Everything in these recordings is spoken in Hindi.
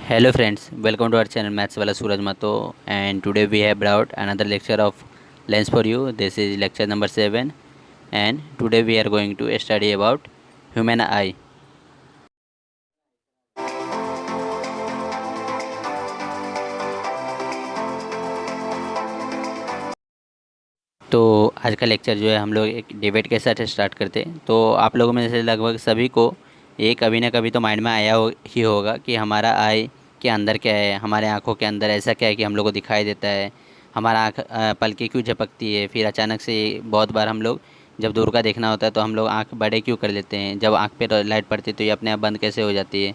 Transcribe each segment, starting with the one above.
Hello friends, welcome to our channel Maths Wala Suraj Mato, and today we have brought another lecture of lens for you. This is lecture number 7, and today we are going to study about human eye. तो आज का लेक्चर जो है हम लोग एक डिबेट के साथ स्टार्ट करते हैं। तो आप लोगों में से लगभग सभी को ये कभी ना कभी तो माइंड में ही होगा कि हमारा आई के अंदर क्या है, हमारे आँखों के अंदर ऐसा क्या है कि हम लोग को दिखाई देता है, हमारा आँख पलकें क्यों झपकती है, फिर अचानक से बहुत बार हम लोग जब दूर का देखना होता है तो हम लोग आँख बड़े क्यों कर लेते हैं, जब आँख पे लाइट पड़ती है तो ये अपने आप बंद कैसे हो जाती है।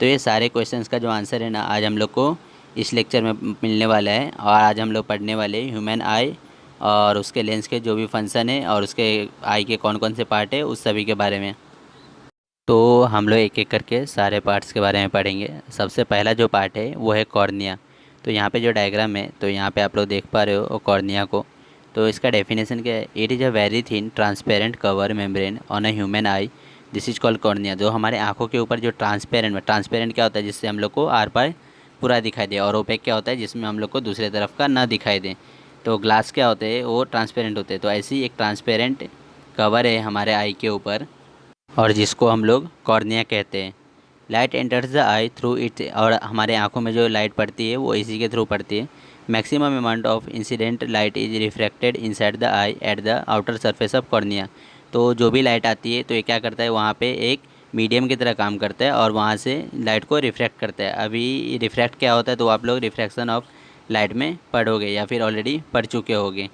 तो ये सारे क्वेश्चंस का जो आंसर है ना, आज हम लोग को इस लेक्चर में मिलने वाला है। और आज हम लोग पढ़ने वाले ह्यूमन आई और उसके लेंस के जो भी फंक्शन है और उसके आई के कौन कौन से पार्ट है उस सभी के बारे में। तो हम लोग एक एक करके सारे पार्ट्स के बारे में पढ़ेंगे। सबसे पहला जो पार्ट है वो है कॉर्निया। तो यहाँ पे जो डायग्राम है तो यहाँ पे आप लोग देख पा रहे हो कॉर्निया को। तो इसका डेफिनेशन क्या है? It is a very thin transparent cover membrane on a human I, this is called cornea. जो हमारे आँखों के ऊपर जो ट्रांसपेरेंट क्या होता है, जिससे हम लोग को आर पार पूरा दिखाई दे, और ओपेक क्या होता है जिसमें हम लोग को दूसरे तरफ का ना दिखाई दे। तो ग्लास क्या होते हैं? वो ट्रांसपेरेंट होते हैं। तो ऐसी एक ट्रांसपेरेंट कवर है हमारे आई के ऊपर, और जिसको हम लोग कॉर्निया कहते हैं। Light enters the I through it, और हमारे आंखों में जो लाइट पड़ती है वो इसी के थ्रू पड़ती है। Maximum amount of incident light is refracted inside the I at the outer surface of cornea. तो जो भी लाइट आती है तो ये क्या करता है, वहाँ पे एक मीडियम की तरह काम करता है और वहाँ से लाइट को रिफ्रैक्ट करता है। अभी रिफ्रैक्ट क्या होता है तो आप लोग रिफ्रैक्शन ऑफ लाइट में पढ़ोगे या फिर ऑलरेडी पढ़ चुके होगे।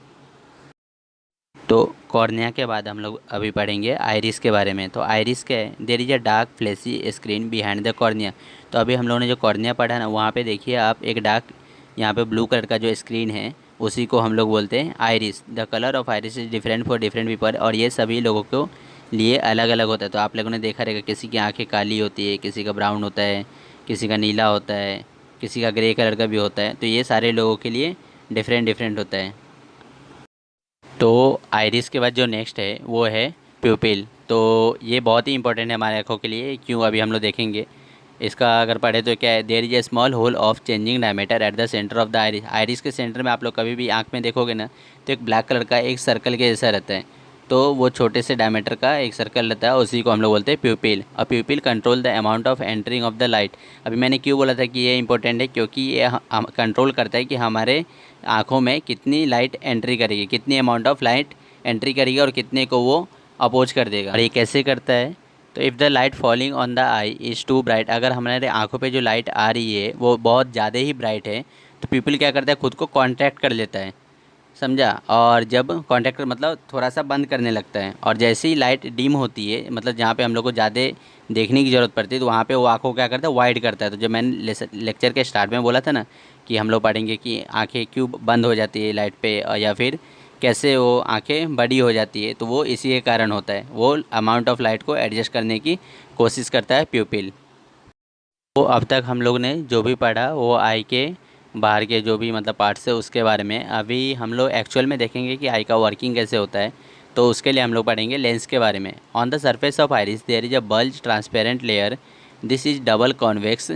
तो कॉर्निया के बाद हम लोग अभी पढ़ेंगे आइरिस के बारे में। तो आइरिस क्या है? There is a dark fleshy screen behind the cornea. तो अभी हम लोगों ने जो कॉर्निया पढ़ा ना, वहाँ पे देखिए आप एक डार्क, यहाँ पे ब्लू कलर का जो स्क्रीन है उसी को हम लोग बोलते हैं iris. The colour of iris is different for different people, और ये सभी लोगों को लिए अलग अलग होता है। तो आप लोगों ने देखा रहेगा किसी की आँखें काली होती है, किसी का ब्राउन होता है, किसी का नीला होता है, किसी का ग्रे कलर का भी होता है। तो ये सारे लोगों के लिए डिफरेंट डिफरेंट होता है। तो आइरिस के बाद जो नेक्स्ट है वो है प्यूपिल। तो ये बहुत ही इंपॉर्टेंट है हमारे आँखों के लिए। क्यों? अभी हम लोग देखेंगे। इसका अगर पढ़े तो क्या है? There is a small hole of changing diameter at the centre of the iris. Iris के सेंटर में आप लोग कभी भी आँख में देखोगे ना, तो एक ब्लैक कलर का एक सर्कल के जैसा रहता है। तो वो छोटे से डायमीटर का एक सर्कल रहता है, उसी को हम लोग बोलते हैं प्यूपिल। और प्यूपिल control the amount of entering of the light. अभी मैंने क्यों बोला था कि ये इंपॉर्टेंट है? क्योंकि ये कंट्रोल करता है कि हमारे आँखों में कितनी लाइट एंट्री करेगी, कितनी अमाउंट ऑफ लाइट एंट्री करेगी और कितने को वो अपोज कर देगा। और ये कैसे करता है? तो if the light falling on the eye is too bright, अगर हमारे आंखों पे जो लाइट आ रही है वो बहुत ज़्यादा ही ब्राइट है, तो पीपल क्या करता है, खुद को कॉन्ट्रैक्ट कर लेता है। समझा? और जब कॉन्ट्रैक्ट मतलब थोड़ा सा बंद करने लगता है, और जैसे ही लाइट डिम होती है, मतलब जहाँ पे हम लोग को ज़्यादा देखने की ज़रूरत पड़ती है, तो वहाँ पे वो आँखों को क्या करता है, वाइड करता है। तो जब मैंने लेक्चर के स्टार्ट में बोला था ना कि हम लोग पढ़ेंगे कि आँखें क्यों बंद हो जाती है लाइट पे, या फिर कैसे वो आंखें बड़ी हो जाती है, तो वो इसी के कारण होता है। वो अमाउंट ऑफ लाइट को एडजस्ट करने की कोशिश करता है प्यूपिल। तो अब तक हम लोग ने जो भी पढ़ा वो आई के बाहर के जो भी मतलब पार्ट्स है उसके बारे में। अभी हम लोग एक्चुअल में देखेंगे कि आई का वर्किंग कैसे होता है। तो उसके लिए हम लोग पढ़ेंगे लेंस के बारे में। On the surface of iris there is a bulge transparent layer, this is double convex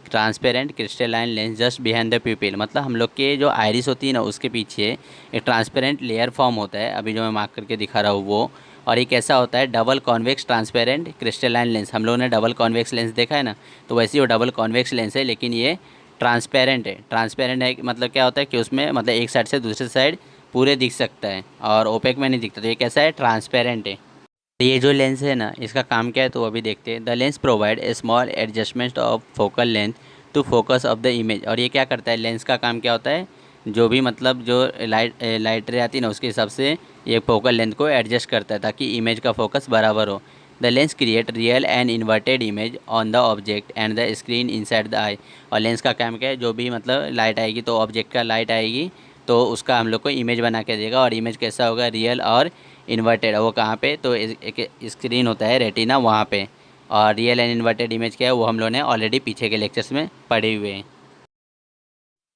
transparent crystalline lens just behind the pupil. मतलब हम लोग के जो आइरिस होती है ना, उसके पीछे एक ट्रांसपेरेंट लेयर फॉर्म होता है, अभी जो मैं मार्क करके दिखा रहा हूँ वो। और ये कैसा होता है? Double convex transparent crystalline lens. हम लोगों ने डबल कॉन्वेक्स लेंस देखा है ना, तो वैसे ही वो डबल कॉन्वेक्स लेंस है, लेकिन ये ट्रांसपेरेंट है। ट्रांसपेरेंट है मतलब क्या होता है कि उसमें मतलब एक साइड से दूसरे साइड पूरे दिख सकता है और ओपेक में नहीं दिखता। तो ये कैसा है? ट्रांसपेरेंट है। तो ये जो लेंस है ना, इसका काम क्या है तो अभी देखते हैं। The lens provide a small adjustment of focal length to focus of the image. और ये क्या करता है? लेंस का काम क्या होता है? जो भी मतलब जो लाइट रे आती है ना, उसके हिसाब से ये फोकल लेंथ को एडजस्ट करता है ताकि इमेज का फोकस बराबर हो। The lens create real and inverted image on the object and the screen inside the eye. और लेंस का काम क्या है? जो भी मतलब लाइट आएगी तो ऑब्जेक्ट का लाइट आएगी तो उसका हम लोग को इमेज बना के देगा। और इमेज कैसा होगा? रियल और इन्वर्टेड। वो कहाँ पे? तो एक स्क्रीन होता है रेटिना, वहाँ पे। और रियल एंड इन्वर्टेड इमेज क्या है वो हम लोगों ने ऑलरेडी पीछे के लेक्चर्स में पढ़े हुए हैं।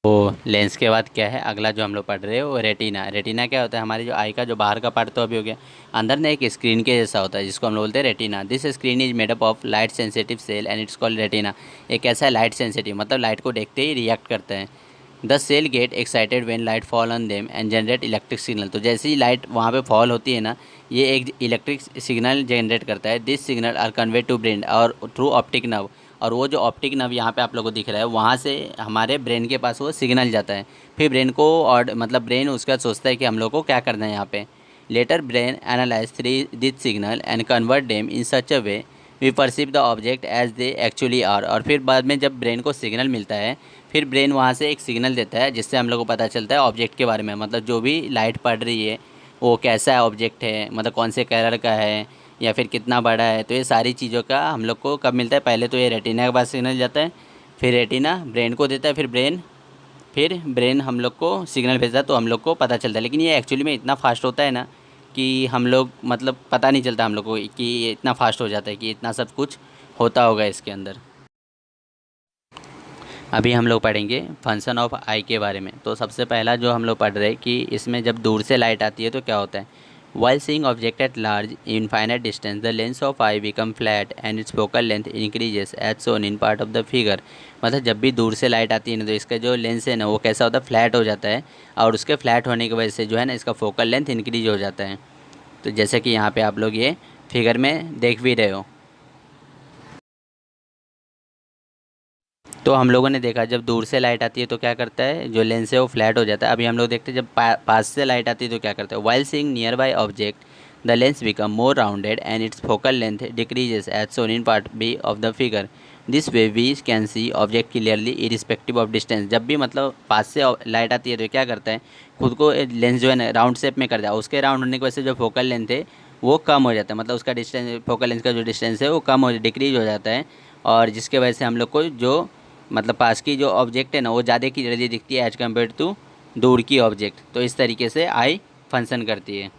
तो लेंस के बाद क्या है, अगला जो हम लोग पढ़ रहे हैं वो रेटिना। रेटिना क्या होता है, हमारी जो आई का जो बाहर का पार्ट तो अभी हो गया, अंदर ना एक स्क्रीन के जैसा होता है जिसको हम लोग बोलते हैं retina. This screen is made up of light sensitive cell and it's called retina. एक ऐसा है लाइट सेंसिटिव, मतलब लाइट को देखते ही रिएक्ट करते हैं। The cell get excited when light fall on them and generate electric signal. तो जैसे ही लाइट वहाँ पे फॉल होती है ना, ये एक इलेक्ट्रिक सिग्नल जनरेट करता है। This signal are convey to brain और थ्रू ऑप्टिक नर्व। और वो जो ऑप्टिक नर्व यहाँ पे आप लोगों को दिख रहा है, वहाँ से हमारे ब्रेन के पास वो सिग्नल जाता है। फिर ब्रेन को, और मतलब ब्रेन उसका सोचता है कि हम लोग को क्या करना है यहाँ पे। Later brain analyze three this signal and convert them in such a way we perceive the object as they actually are. और फिर बाद में जब ब्रेन को सिग्नल मिलता है, फिर ब्रेन वहाँ से एक सिग्नल देता है जिससे हम लोग को पता चलता है ऑब्जेक्ट के बारे में, मतलब जो भी लाइट पड़ रही है वो कैसा है ऑब्जेक्ट है, मतलब कौन से कलर का है या फिर कितना बड़ा है। तो ये सारी चीज़ों का हम लोग को कब मिलता है, पहले तो ये रेटिना के पास सिग्नल जाता है, फिर रेटिना ब्रेन को देता है, फिर ब्रेन हम लोग को सिग्नल भेजता है, तो हम लोग को पता चलता है। लेकिन ये एक्चुअली में इतना फास्ट होता है ना कि हम लोग मतलब पता नहीं चलता हम लोग को कि ये इतना फास्ट हो जाता है कि इतना सब कुछ होता होगा इसके अंदर। अभी हम लोग पढ़ेंगे फंक्शन ऑफ आई के बारे में। तो सबसे पहला जो हम लोग पढ़ रहे हैं कि इसमें जब दूर से लाइट आती है तो क्या होता है। While seeing object at large infinite distance the lens of eye become flat and its focal length increases as shown in part of the figure. मतलब जब भी दूर से लाइट आती है ना, तो इसका जो लेंस है ना वो कैसा होता है, फ्लैट हो जाता है। और उसके फ्लैट होने की वजह से जो है ना, इसका फोकल लेंथ इंक्रीज हो जाता है। तो जैसे कि यहाँ पे आप लोग ये फिगर में देख भी रहे हो। तो हम लोगों ने देखा जब दूर से लाइट आती है तो क्या करता है, जो लेंस है वो फ्लैट हो जाता है। अभी हम लोग देखते हैं जब पास से लाइट आती है तो क्या करता है। While seeing near by object the lens become more rounded and its focal length decreases as shown in part B of the figure. This way we can see object clearly irrespective of distance. जब भी मतलब पास से लाइट आती है तो क्या करता है, खुद को लेंस जो है ना राउंड शेप में कर दिया, उसके राउंड होने की वजह से जो फोकल लेंथ है वो कम हो जाता है, मतलब उसका डिस्टेंस, फोकल लेंथ का जो डिस्टेंस है वो कम हो डिक्रीज हो जाता है। और जिसके वजह से हम लोग को जो मतलब पास की जो ऑब्जेक्ट है ना वो ज़्यादा की जल्दी दिखती है एज कम्पेयर टू दूर की ऑब्जेक्ट। तो इस तरीके से आई फंक्शन करती है।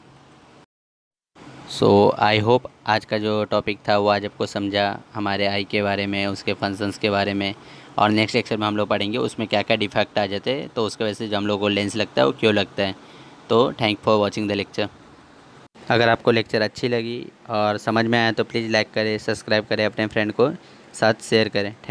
सो आई होप आज का जो टॉपिक था वो आज आपको समझा, हमारे आई के बारे में, उसके फंक्शंस के बारे में। और नेक्स्ट लेक्चर में हम लोग पढ़ेंगे उसमें क्या क्या डिफेक्ट आ जाते हैं, तो उसके वजह से जो हम लोग को लेंस लगता है वो क्यों लगता है। तो thank for watching the lecture. अगर आपको लेक्चर अच्छी लगी और समझ में आया तो प्लीज़ लाइक करें, सब्सक्राइब करें, अपने फ्रेंड को साथ शेयर करें। थैंक